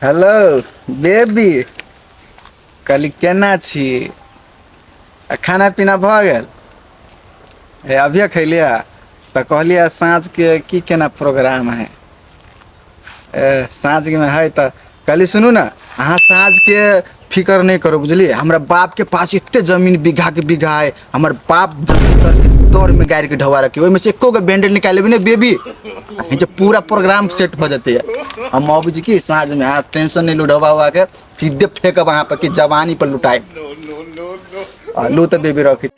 Hello baby कहली केना छी खाना पीना भ गेल अभिये खैलिया तो कहलिया साँझ के की केना प्रोग्राम है साँझ में है तो कहली सुनू ना अहाँ साँझ के फिकर नहीं करो बुझलिए हमरा बाप के पास इतने जमीन बीघा के बीघा है हमार बाप जमीन तर के दौर में गाड़ी के ढवा रखे में से एको गो बैंडेड निकाले भी नहीं बेबी जो पूरा प्रोग्राम सेट हो जाते है हम अब जी की साँझ में हाँ टेंशन नहीं लुढ़वा हुआ के सीधे फेंकब वहाँ पर कि जवानी पर लुटाए लू तो बेबी रखी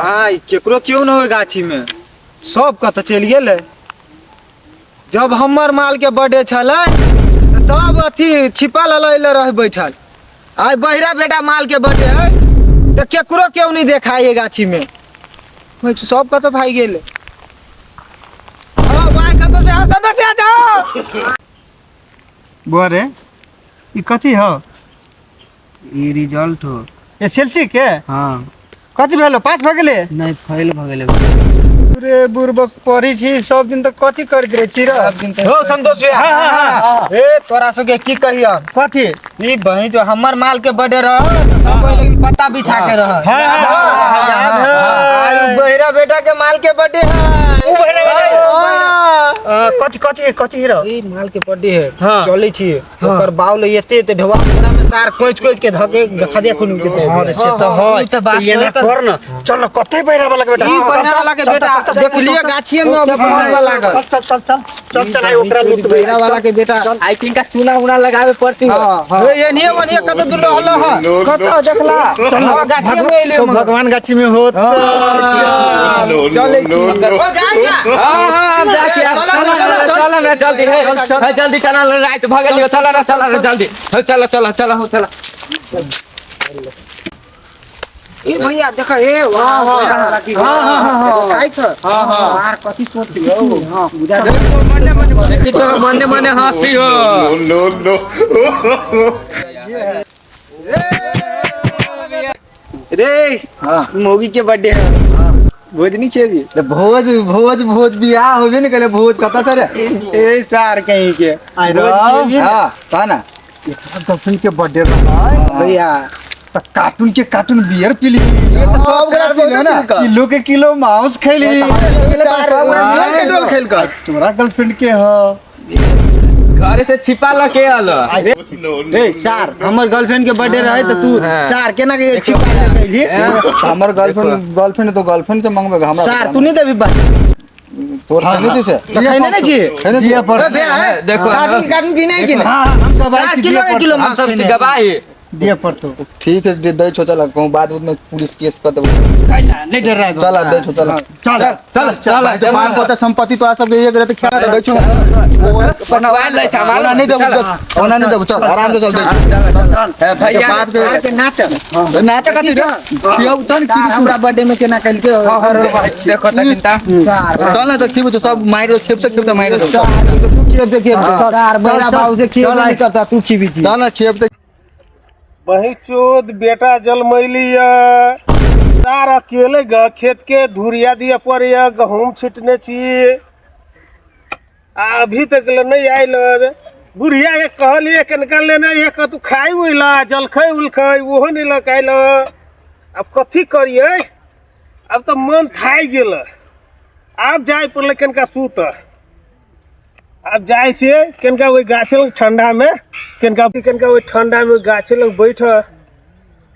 आई केकरो क्यों न हो गाछी में सब कत चल गेले जब हमर माल के बर्थडे छलै तो सब अथी छिपा लले रह बैठल आई बहिरा बेटा माल के बर्थडे है तो केकरो क्यों नहीं देखाई गाछी में सब कत भाई गेले हां भाई कत से सदस्य जाओ बोरे ई कथी हो ई रिजल्ट हो एसएलसी के हाँ कथी भेलो पास भ गेले नहीं फेल भ गेले रे बुरबक परी छी सब दिन तो कथी करत रे छी सब दिन तो हो संतोष भैया हां ए तोरा सब के की कहिया कथी ई बही जो हमर माल के बर्थडे रह सब लेकिन पत्ता बिछा के रह हां याद है बहिरा बेटा के माल के बर्थडे है ऊ बहिरा कथी कथी रो ई माल के बर्थडे है चली छी ओकर बाउल एते एते ढवा पूरा में सार कोच के धके खदिया खुन देते अच्छा तो हो ये ना कर ना चल कथे बहिरा वाला के बेटा ई बहिरा वाला के बेटा देख लिया गाछी में अभी फूल लागल चल आई ओकरा लूट बहिरा वाला के बेटा आई थिंक का चूना उना लगावे पड़ती है ये नहीं बनिया कत दूर रहल ह कत देखला चल गाछी में ले भगवान गाछी में होत चले छी ओ जा हां जाके चल ना जल्दी है जल्दी चला रात भ गेलियो चल ना जल्दी चल हो चल ए भैया देखा ए वाह वाह हां आई छ हां यार कथि सोच लियो हां बुझा मने हंसी हो नो रे हां मोगी के बर्थडे है भोज नहीं छेबी भोज बियाह होबे न कले भोज कता सर ए सार कहीं के आई हां ता ना गर्लफ्रेंड के बर्थडे रहा भैया तो कार्टून बियर पी ली सब गरा पी ले ना किलो मांस खैली तुम्हारा गर्लफ्रेंड के हो घर से छिपा लके आलो ए सार हमर गर्लफ्रेंड के बर्थडे रहे तो तू सार केना के छिपा के कैली हमर गर्लफ्रेंड तो गर्लफ्रेंड से मांगबे हमरा सार तू नहीं देबी बात तोर नहीं से कहने नहीं छी दिया पर देखो कार्टून भी नहीं कि हां हम तो भाई किलो मांस गवाही दिया पर तो ठीक है दे छो चला कहूं बाद में पुलिस केस कर दे नहीं डर रहा चला दे छो चला चल मान पता संपत्ति तो आ सब ये करे तो क्या दे छो पकवान ले चावल नहीं दे चल आराम से चल दे भैया बात के नाटक कथि रे पियो तन की हमरा बर्थडे में केना कल के देखो त चिंता चल ना तो खिब सब माइरो खेप माइरो तू खेप देखिए सार बड़ा बाबू से खेप नहीं करता तू खिबी छी चल ना खेप वही चोद बेटा जलमैली तार अकेले खेत के धुरिया दिया पर गहूम छिटने छी अभी तक नहीं आयल बुढ़िया के कहलिए कनका लेने ये कतु खाई उला जलखै उलखै वो नहीं लकाइल अब कथी करिए अब तो मन थाई गेल अब जाए पड़े कनका सूत अब जाए छे कनका वही गाछ लग ठंडा में कनका वही ठंडा में गाछ लग बैठ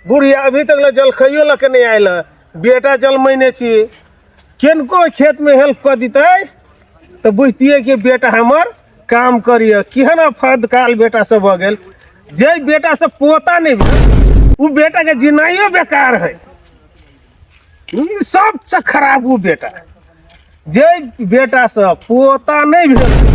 बुढ़िया अभी तक जलखइयो लके नहीं आयल बेटा जल महीने छी किनको खेत में हेल्प कर दीते तो बुझतिए कि बेटा हमार काम करिए केहन फद काल बेटा से भ गेल जे बेटा से पोता नहीं भेल उ बेटा के जिनाइयो बेकार है सबसे खराब वो बेटा जे बेटा से पोता नहीं भेल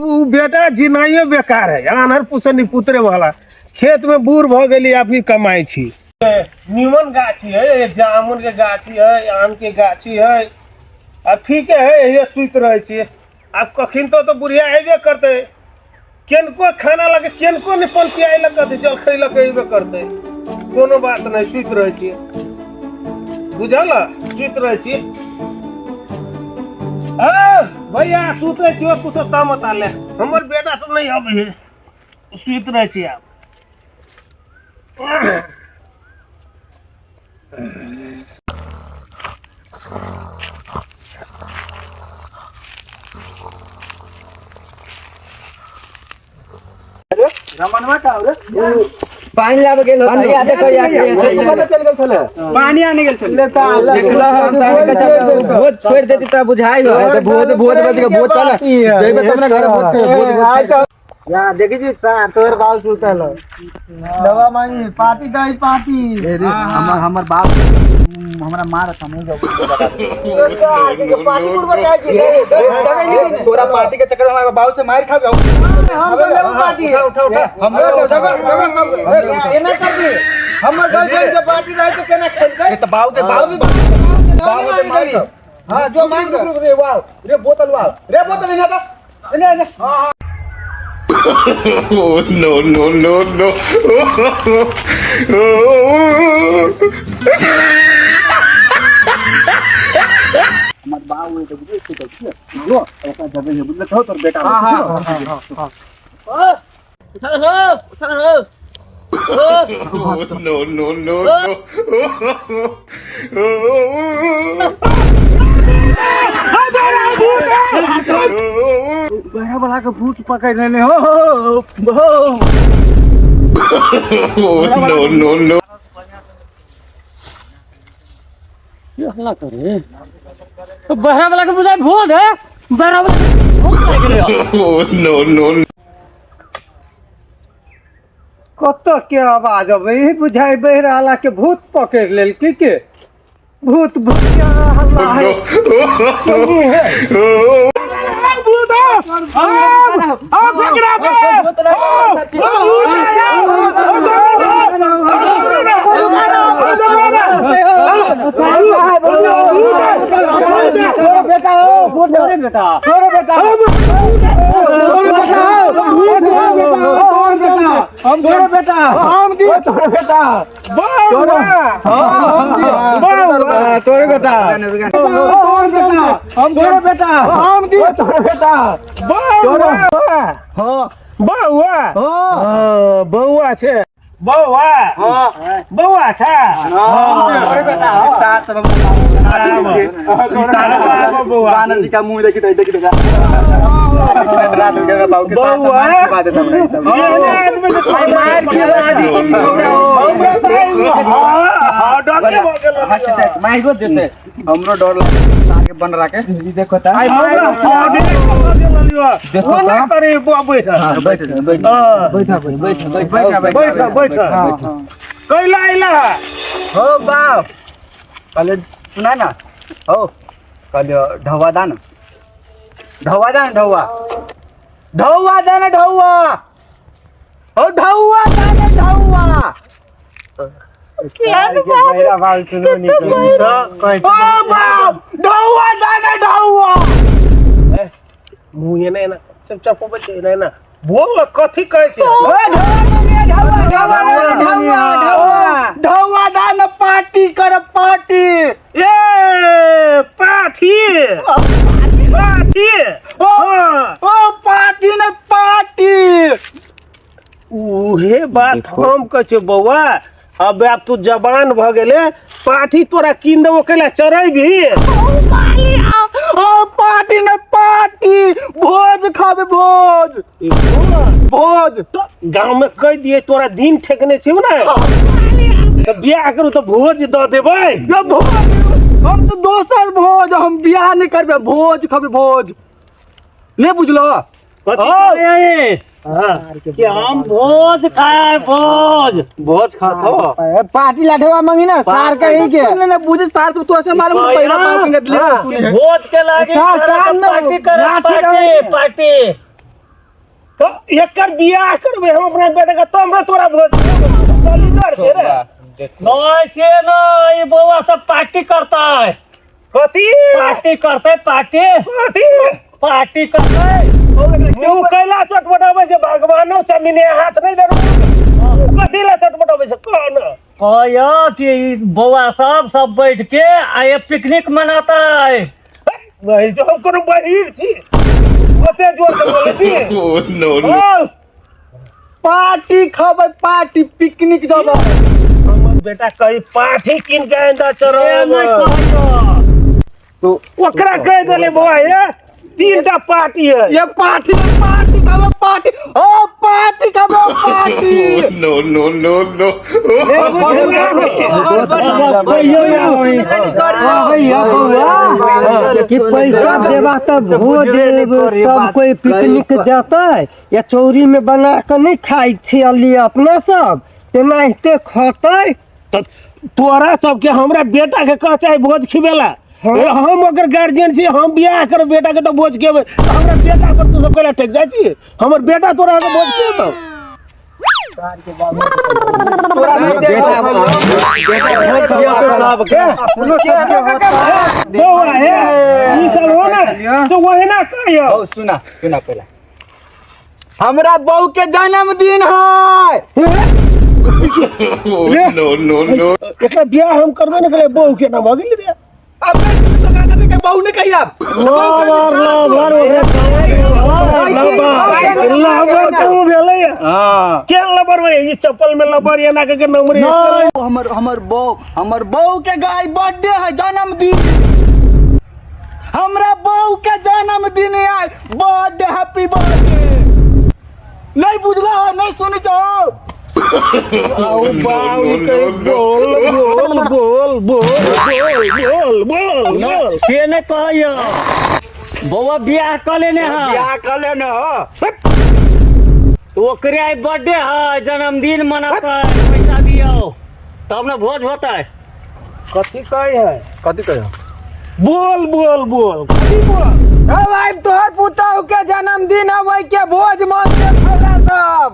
उ बेटा जिनाइयो बेकार है आनहर पुसनी पुतरे वाला खेत में बूढ़ भ गेली अभी कमाई छी नीमन गाछी है जामुन के गाछी है आम के गाछी है अब ठीक है ये सुत रहे छी अब कखिन तो बुढ़िया अबे करते केनको खाना लगे केनको नहीं पन पियाई लगते जल खै लगे अबे करते कोनो बात नहीं सुत रहे छी बुझल सुत रहे छी भैया सुते छियो तू तो ता मत आले हमर बेटा सब नहीं अब है सुत रहे छी आप पानी लावे गेल होता या देखो या पानी आने गेल छले देखला हम भोज छोड़ देती त बुझाई हो भोज चल जइबे तुमने घर भोज या देखी जी तोर बाल सुतल दवा मांगी पार्टी दई पार्टी हमर बाप हमरा मार समझ तोरा पार्टी के चक्कर में हमारे बाबू से मार खा जाओ हम पार्टी उठा हमरो जगह एना कर दे हमर गर्लफ्रेंड के पार्टी रहे तो केना खेलते तो बाबू के बाबू से मार हां जो मांग रे वाव रे बोतल इना का इने हां Oh, no. हमार बाबू तो बुझे छै लो ऐसा जगह है बुझले तो तोर बेटा हां Oh, no. बड़ा बड़ा का भूत पकड़ लेने हो Oh, no. हल्ला करे बहरा वाला के बुझाई भूत है बहरा वाला भूत लग गेल Oh, no. कत के आवाज अबे बुझाई बहराला के भूत पकड़ लेल के भूत भूतिया हल्ला है बउआ छे बउआ था आनंद का मुंह देखी देखी हमरो डर आगे बन रहा के देखो ता कैला आइला हो बाप पहले सुना ना हो कल ढवा दान ढवा दान ढवा हो ढवा दान ढवा मेरा बाल सुनो मुँह ना चुपचाप बचे ना बोल कथी कहै छै ढवा दान पार्टी कर पार्टी ए पाठी ओ पार्टी न पार्टी उहे बात हम कहै छै बौआ अब तू जवान भ गेले पाठी तोरा कीन देबो कैला चरैबी ओ पार्टी न पार्टी भोज खाबे भोज तो गांव में कह दिए तोरा दिन ठेकने छी ना तो बियाह करू तो भोज द देबै हम तो दोसर भोज हम बियाह नहीं करबे भोज खाबे भोज नहीं बुझलो कि हम भोज खाए भोज खातो पार्टी लाठवा मांगी ना सार कहीं के ना बुझे सार तो ऐसे मारे पहला बात में ले सुनी भोज के लागे पार्टी करे पार्टी तो एकर बियाह करबे हम अपना बेटा का तो हमरा तोरा भोज दलीदार छे रे नहीं से नहीं बउआ सब पार्टी करता है कथी पार्टी करते पार्टी करते तू कैला चटपटावे से भगवानो चमीने हाथ नहीं धरो कथी ला चटपटावे से कौन कहो कि बउआ सब बैठ के आए पिकनिक मनाता है नहीं जो हम कोनो बहिर छी ओते जोर से बोले छी Oh no no. ओ पार्टी खबर पार्टी पिकनिक जब हमर बेटा कहीं पाठी किन के आंदा चरो तो ओकरा कह देले बुआ ये 3टा पार्टी है ये पार्टी खबर पार्टी ओ पार्टी खबर party Oh no no no no. कि पैसा देवा तो भोज सब कोई पिकनिक जाता है या चौरी में बना के नहीं खाई छियली अपना सब तेनाहिते खतै तोरा सबके हमरा बेटा के कह चाहे भोज खिबेला हम अगर गार्जियन छी हम बियाह कर बेटा के तो भोज खिबे हमरा बेटा पर तू सब केला टेक जाय छी हमर बेटा तोरा के भोज खिबे तो वही ना कहियो सुना पहले हमरा बहू के जन्मदिन है Oh no no no. एकरा बियाह हम करबे न करे बहू के नाम अगली रे अब मैं तो गाना के बहू ने कही आप लबर कहूं भेलै हां के लबर में ई चप्पल में लबर या ना के नंबर हमर बहू के गाय बर्थडे है जन्मदिन हमरा बहू के जन्मदिन है बर्थडे हैप्पी बर्थडे नहीं बुझला नहीं सुनी जाओ बोल से ने कहियो बौआ बियाह कर लेने तो ओकरे आई बर्थडे है जन्मदिन मनाता है पैसा दियो तब ना भोज होता है कथी कहे है बोल भाई तोहर पुतहु के जन्मदिन है वही के भोज मत के फैला सब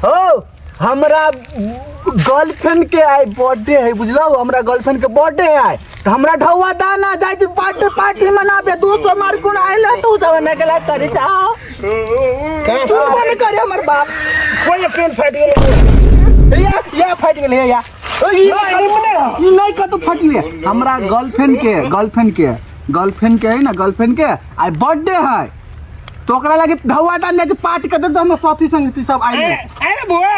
हो हमरा गर्लफ्रेंड के आई बर्थडे है बुझलो हमरा गर्लफ्रेंड के बर्थडे है तो हमरा ढौआ दाना जाय छी पार्टी मनाबे 200 मार कोन आइले तू सब ने गेला करी जाओ तू मन करे हमर बाप कोई पेन फाट गेलै या फट गेलै या नहीं का तो फट लिया हमरा गर्लफ्रेंड के है ना गर्लफ्रेंड के आई बर्थडे है तो ओकरा लगे ढौआ दाना जे पार्टी कर दे तो हम साथी संगती सब आइले अरे बुआ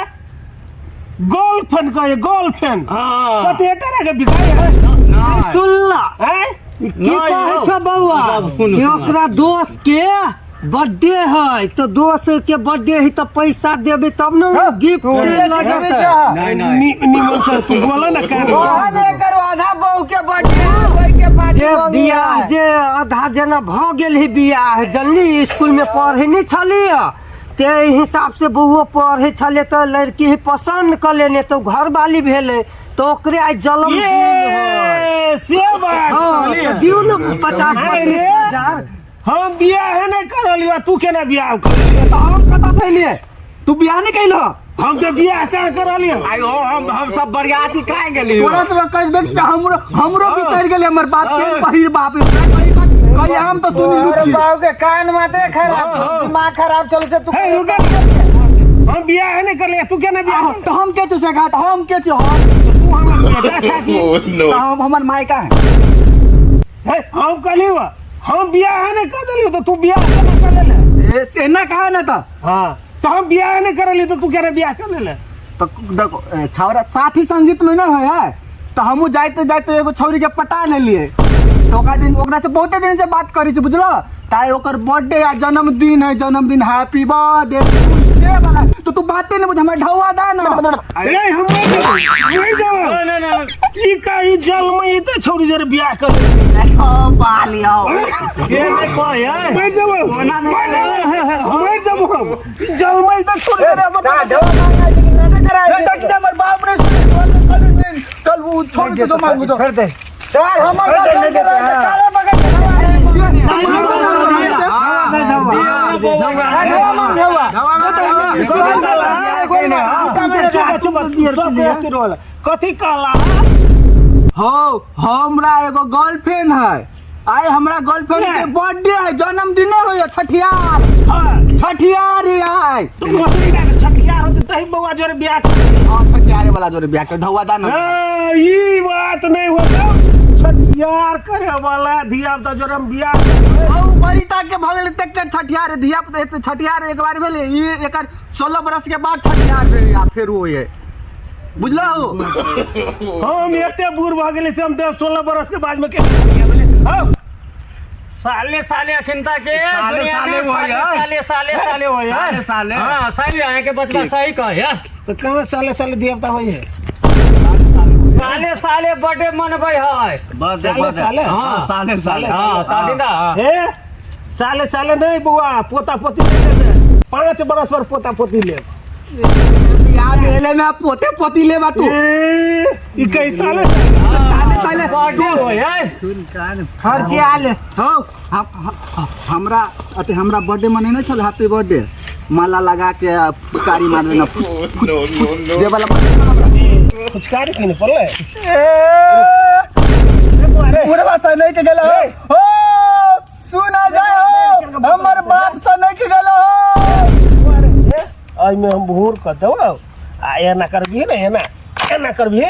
गर्लफ्रेंड कहे गर्लफ्रेंड हां कते तरह के बिगाई है सुनला हैं की कहै छ बौआ कि ओकरा दोस्त के बर्थडे है तो दोस्त के बर्थडे है तो पैसा देबे तब ना गिफ्ट नहीं निमन से तू बोला ना का करो आधा बहू के बर्थडे वही के पार्टी बियाह जे आधा जना भ गेल है बियाह जनली स्कूल में पढ़े नहीं छलिए ते हिसाब से बउओ पढ़े छले तो लड़की ही पसंद कर लेने तो घर वाली भेले तो ओकरे आज जन्मदिन है से बात दियो ना 50,000 हम बियाह नहीं करलियो तू केना बियाह कर तो हम कता पहले तू बियाह नहीं कैलो हम तो बियाह करलियो आयो हम सब बरियाती काहे गेली तोरा तो कह देख हमरो बिसर गेले हमर बात के पहिर बाप कही हम तो सुनी रुकी बाप के कान माते खराब दिमाग खराब चल से तू हम बियाह नहीं करलियो तू केना बियाह तो हम के तू सगा हम के तू हमर बेटा साथी Oh no. हम हमर माई का है हम कहलियो हम बियाह नहीं कर देलियो तो तू बियाह केना कर लेले ए सेना कहा ना था हां तो हम बियाह नहीं करलियो तो तू केना बियाह कर लेले तो देखो छौरा साथी संगीत में ना है तो हमहू जाते एगो छौरी के पटा ले लिए तो ओकरा से बहुते दिन से बात करी छी बुझलो ताई ओकर बर्थडे या जन्मदिन हैप्पी बर्थडे वाला तो तू बातें नहीं बुझ हमरा ढौआ दा ना अरे हम नहीं जाओ ना ई कहीं जल में ई तो छौरी जरे बियाह कर ओ बालियो ये नहीं कोई है मैं जाओ मैं जाओ हम जल में तो छोड़ दे ढौआ मांगा लेकिन ना कराए डट हमर बाप रे चल वो छोड़ दे तो मांगू तो दे यार हमर काले कथी कहला हो हमरा एगो गर्लफ्रेंड है आई हमरा गर्लफ्रेंड के बर्थडे है जन्मदिन है छठियार है तुम छठियार होते तही बउआ जोरे बियाह हां छठियारे वाला जोरे ब्याह के ढौआ दाना ई बात नहीं होता छठियार करे वाला धिया तो जोरे बियाह औ बरिता के भगल तक छठियारे धिया पुता छठियार एक बार भेले ई एकर 16 बरस के बाद छठियार भेले या फिर वो ये बुझलो हम एते बूढ़ भ गेली से हम 16 बरस के बाद में के हम साले साले चिंता के साले हो यार साले हो यार साले हां सही है के बचवा सही कह यार तो कहां साले देवता होई है साले बर्थडे मनबै है साले हां साले हां तादिना हे साले नहीं बुआ पोता पोती ले 5 बरस पर पोता पोती ले यार मेले में पोते पोती लेबा तू ई कई साले बर्थडे हो यार हर जे आले हो हमरा अते हमरा बर्थडे मने न छल हैप्पी बर्थडे माला लगा के पुकारी मार देना No, no, no. दे वाला कुछ कार्य किने पड़ले पूरे बात नहीं के गेलो हो सुना जाए हो हमर बाप से नहीं के गेलो हो आज में हम भूर कर दो आ एना करबी ना एना करबी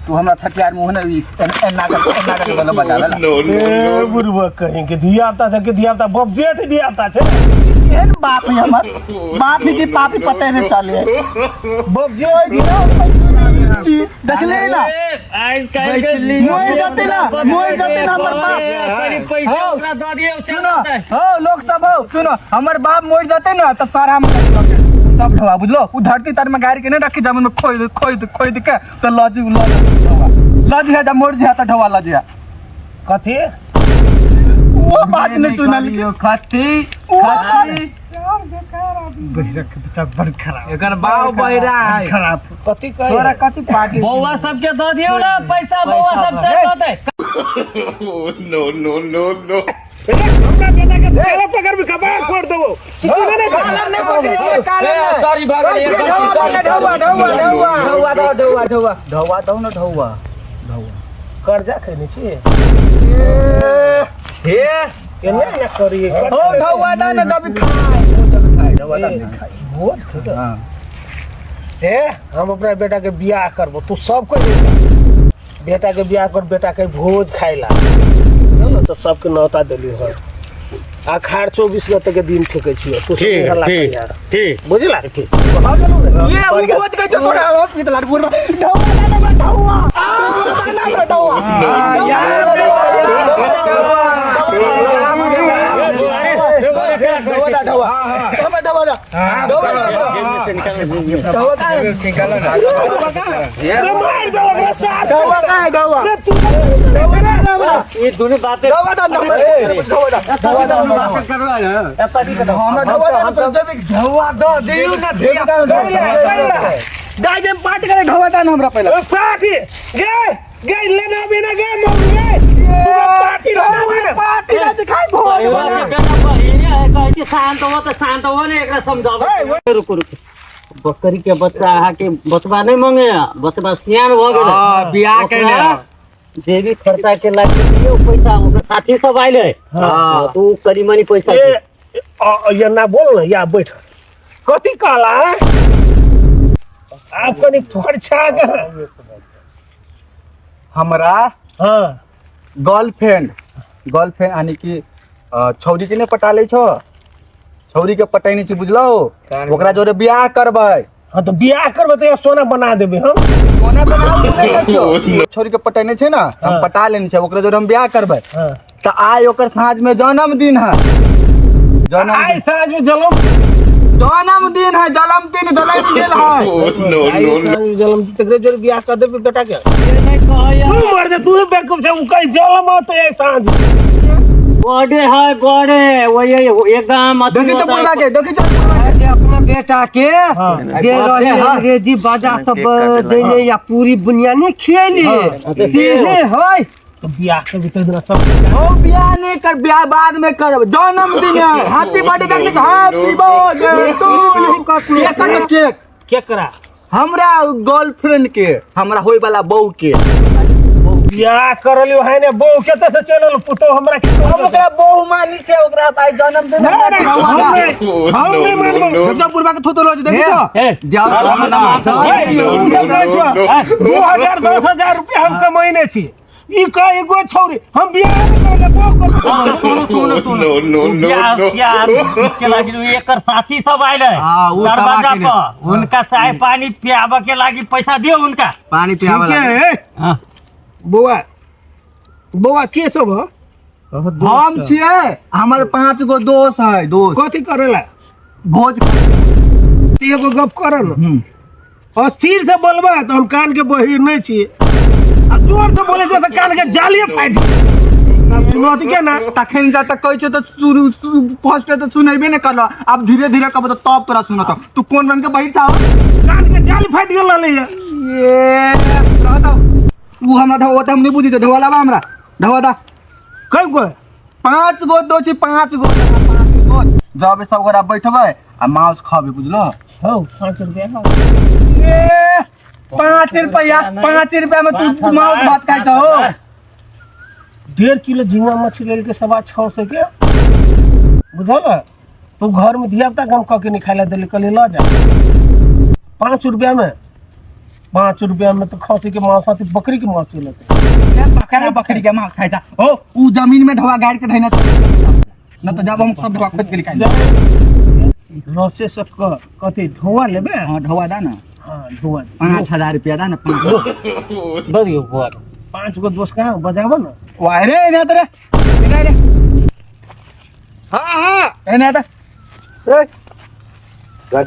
तू हमरा छठियार मुंह ने एना कर गेलो बता ला No, no, no. बुरबा कहीं के धियाता से के धियाता बब जेठ धियाता छे एन बाप है हमर बाप की पापी पते नहीं चले बब जेठ देख ले ना आज काल के मोर जाते ना हमर बाप करीब पैसा ओकरा द दियो सुनो हो लोग सब हो सुनो हमर बाप मोर जाते ना तो सारा हम सब ढवा बुझलो उ धरती तर में गाड़ी के नहीं रखी जमीन में खोद के तो लज है जब मोर जे तो ढवा लज है कथी वो बात नहीं सुनली खती बड़ खराब एकर बाव बहिरा है खराब कथी कहे तोरा कथी पार्टी बौआ सबके द दियो ना पैसा बौआ सबसे दे No, no, no, no. हमरा बेटा के तेरा पकड़ भी कबाड़ फोड़ देबो नहीं कालम नहीं पकड़ सॉरी भाग ढौआ दो ना ढौआ कर्जा खैने छी हे केने न करिए हो ढौआ दा ना दबी खाए ढौआ दा खाए बहुत खुदा हां हे हम अपना बेटा के बियाह करबो तू सब को बेटा के बियाह कर बेटा के भोज खाइला न तो सबके नौता देली है आखाड़ 24 गते के दिन ठेके छियो तू ठीक बुझला ठीक ये वो भोज के तोरा हॉस्पिटल पूरा ढौआ दा ढौआ ये दोनों बातें पार्टी करे ढौआ दा हमरा पहले पार्टी गए लेना बिना गए मर गए पार्टी पार्टी ना दिखाई भोज शांत हो ने एकरा समझावे रुको बकरी के बच्चा आहा के बचबा नहीं मांगे बचबा सियान भ गेल हां बियाह कैले जे भी खर्चा के लागे दियो पैसा ओकर साथी सब आइले हां तू करी मनी पैसा ये ना बोल ना या बैठ कथी कहला आप कनी फरछा के हमरा हां गर्लफ्रेंड यानी कि छौरी के ने पटा ले छो छौरी के पटाई नहीं छी बुझलो ओकरा जोरे बियाह करबै हां तो बियाह करबै तो सोना बना देबे हम सोना बनाओ छौरी के पटाई नहीं छै ना हम पटा लेने छै ओकरा जोरे हम बियाह करबै हां तो आज ओकर साँझ में जन्मदिन है आई साँझ में जन्मदिन है जन्मदिन गेल है No, no, no. जलम तकरे जोर बियाह कर देबे बेटा के तू मर दे तू बेवकूफ छै उ कहीं जलम होते है साँझ बड़े है बड़े वही एकदम देखी तो पूरा के देखी तो अपना बेटा के जे रहे अंग्रेजी बाजा सब देले या पूरी दुनिया ने खेली सीधे है तो बियाह के भीतर जरा सब ओ बियाह नहीं कर बियाह बाद में करब जन्मदिन है happy birthday happy birthday to you cake क्या करा हमरा गर्लफ्रेंड के हमरा होय वाला बहू के बियाह करलियो है ने बहू केते से चलल पुतो हमरा के हम ओकरा बहु मानी छै ओकरा भाई जन्म दिन हम नहीं मानबो एकदम बुरबा के थोतो लो देखी तो ए जाओ ना 2000 रुपया हम कमाइने छी ई का एगो छोरी हम बियाह करले बहू no. यार के लागी एकर साथी सब आइले दरवाजा पर उनका चाय पानी पियाबे के लागी पैसा दियो उनका पानी पियावा हां बउआ के सब ह हम छिए हमर 5 गो दोस्त है दोस्त कथी करेला भोज एगो गप कर न अस्थिर से बोलबा तो हम कान के बहिर नहीं छी आ जोर से बोले छै त कान के जालिए फाइट सुनत के ना तखन जा तक कहै छ त शुरू फर्स्ट त सुनैबे ने करलो अब धीरे धीरे कहब त तब तोरा सुनत तू कोन रंग के बहिर था कान के जाली फाइट गेल रहले ये कहता तू हमरा ढवा त हम नहीं बुझी ढवा लावा हमरा ढवा दा कई गो 5 गो दो छी 5 गो जब सब गोरा बैठबै आ मांस खाबे बुझलो हो 5 रुपया ये 5 रुपया में तू मांस भात खाइ छ हो 1.5 किलो झींगा मछली लेल के 650 के बुझल तू घर में धिया पुता हम कह के नहीं खाइला देले कल ल जा 5 रुपया में तो खसी के मांस आती बकरी के मांस लेते बकरी के मांस खाइ छ हो उ जमीन में ढवा गाड़ के धैना न तो जब हम सब ढवा खोद के खाइ रसे से कथी धोआ लेबे हां ढवा दा ना हां धोआ 5000 रुपया दा ना बदियो बोल 5 गो दोस्त कहां बजाबो ना वाह रे एने तरे एने रे हां एने त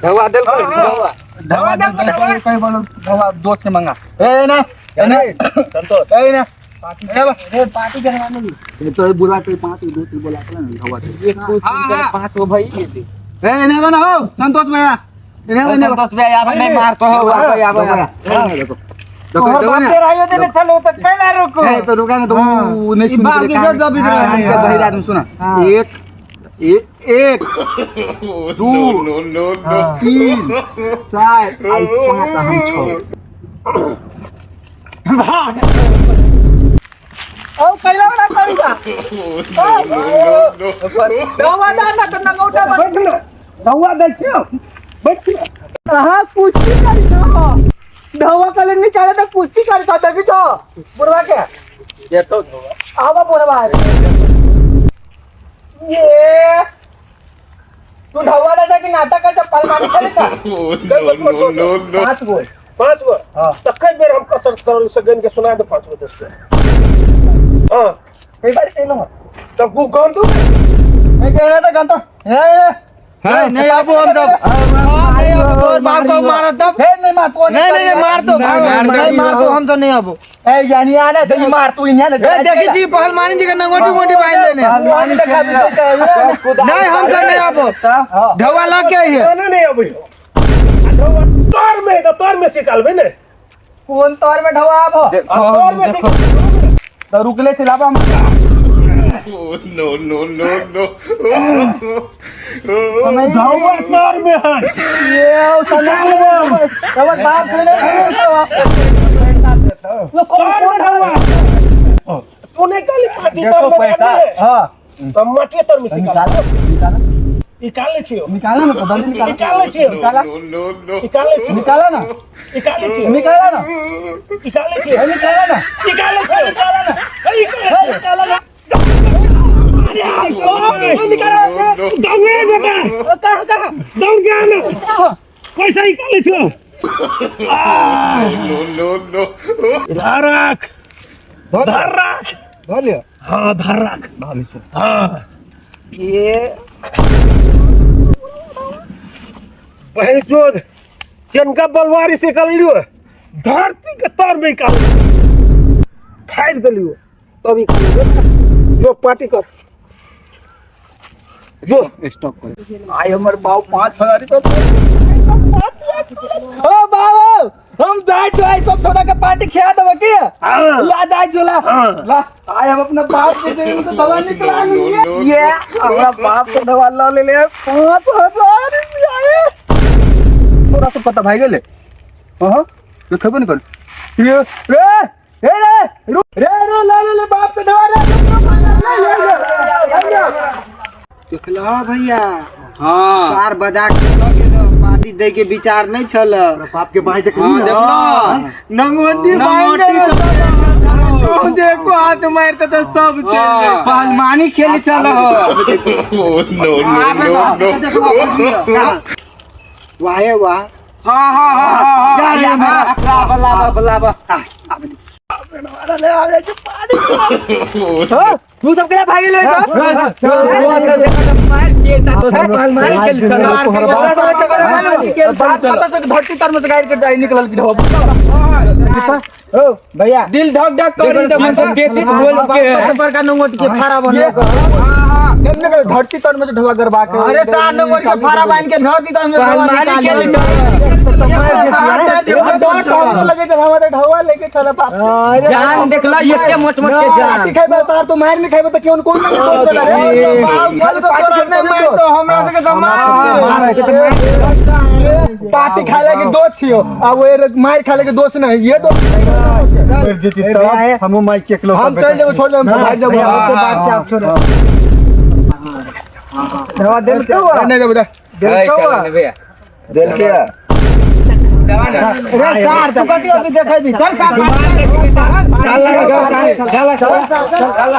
ढवा देल ढवा दे कोई बोलो ढवा दोस्त के मंगा एने संतोष एने पार्टी करवा नहीं ये तो बुला के 5 दोस्त बोला ना ढवा दे एक कुछ 5 गो भाई दे एने ना हो संतोष भैया एने संतोष भैया यार नहीं मार तो हो देखो बाप आयो देने चलो तो कैला रुको ए तो रुका ना तो नहीं सुन बाकी जो दबी रहे बहिरा तुम सुना एक 2 No. 3 4 और 5 हम 6 ओ कैला वाला करीगा No. दवा दाना तो नंगोटा बैठ ना धोआ देखियो बैठ हां कुश्ती करी तो दवा कले निकाले तो कुश्ती करी तो देखी तो बुढ़वा के ये तो धवा आवा बुढ़वा ये तू ढवा दादा की नाटक करता पलवानी खेलता No. 5 गो हां त कई बेर हम कसरत करल सगन के सुना दे 5 गो दोस्त हां कई बार कहलो तब गु कौन तू मैं कह रहा था गंतो नहीं अब हम तो बाप को मारा तब नहीं मार तो नहीं मार दो नहीं मार दो हम तो नहीं अब ए यानी आना तो मार तू यहां ना देखी जी पहल मानी जी का नंगोटी बांध लेने नहीं हम तो नहीं अब ढवा लग के है नहीं अबे तोर में सिकालबे ने कौन तौर में ढवा आप हो तोर में सिकाल तो रुक ले चलाबा No. मैं ढवा तोर में है ये सनाल वो बाप से वो कौन ढवा तूने कल पार्टी तोर में पैसा हां तो मटिए तोर में सिकाल निकाले छियो निकाला ना तो जल्दी निकाले छियो No. निकाले छियो निकाला ना निकाले छियो निकाला ना निकाले छियो निकाला ना निकाले छियो निकाला ना पैसा निकाले छियो No. धारक धारक धर लियो हाँ धारक हाँ ये बहन चोद किनका बलवारी से कर लियो धरती के तर में निकाल फाड़ दिलियो तभी जो पार्टी कर जो स्टॉप कर आई हमर बाऊ 5000 रुपया ओ बाऊ हम जाय तो आई सब छोड़ा के पार्टी खिया देबे की हाँ। ला जाय चला हाँ। ला आई हम अपना बाप के दे तो दवा निकला लिए ये हमरा बाप के दवा ला ले 5000 रुपया थोड़ा सा पता भाई गेले हां ये खबर नहीं कर ये रे देखला भैया हाँ चार बजा के पार्टी दे के विचार नहीं छल बाप के भाई देख नंगोटी देखो हाथ मारते तो सब पहलवानी खेल चल Oh, no. वाहे वाह हाँ हाँ हाँ हाँ लावा Oh, तू सब क्या भागे ले धरती तर में गाड़ी के डाई निकलल की भैया दिल धक धक कर दे मतलब बेटी बोल के बड़का नंगोटी के फारा बने धरती तर में ढवा गरबा के अरे सार नंगोटी के फारा बांध के धरती तर में लगे जब हमारे ढवा लेके चला जान देखला ये मोट मोट के जान खाइबा तार तो मार नहीं खाइबा तो क्यों कौन पार्टी खाए के दोस्त छियो आ वो मार खाए के दोस्त नहीं ये दोस्त हम माइक के किलो हम चल जाओ छोड़ दो भाग जाओ बात आप छोड़ दवा दे नहीं दे बेटा दिल के अरे यार तू कथि अभी देखै दी चल का चल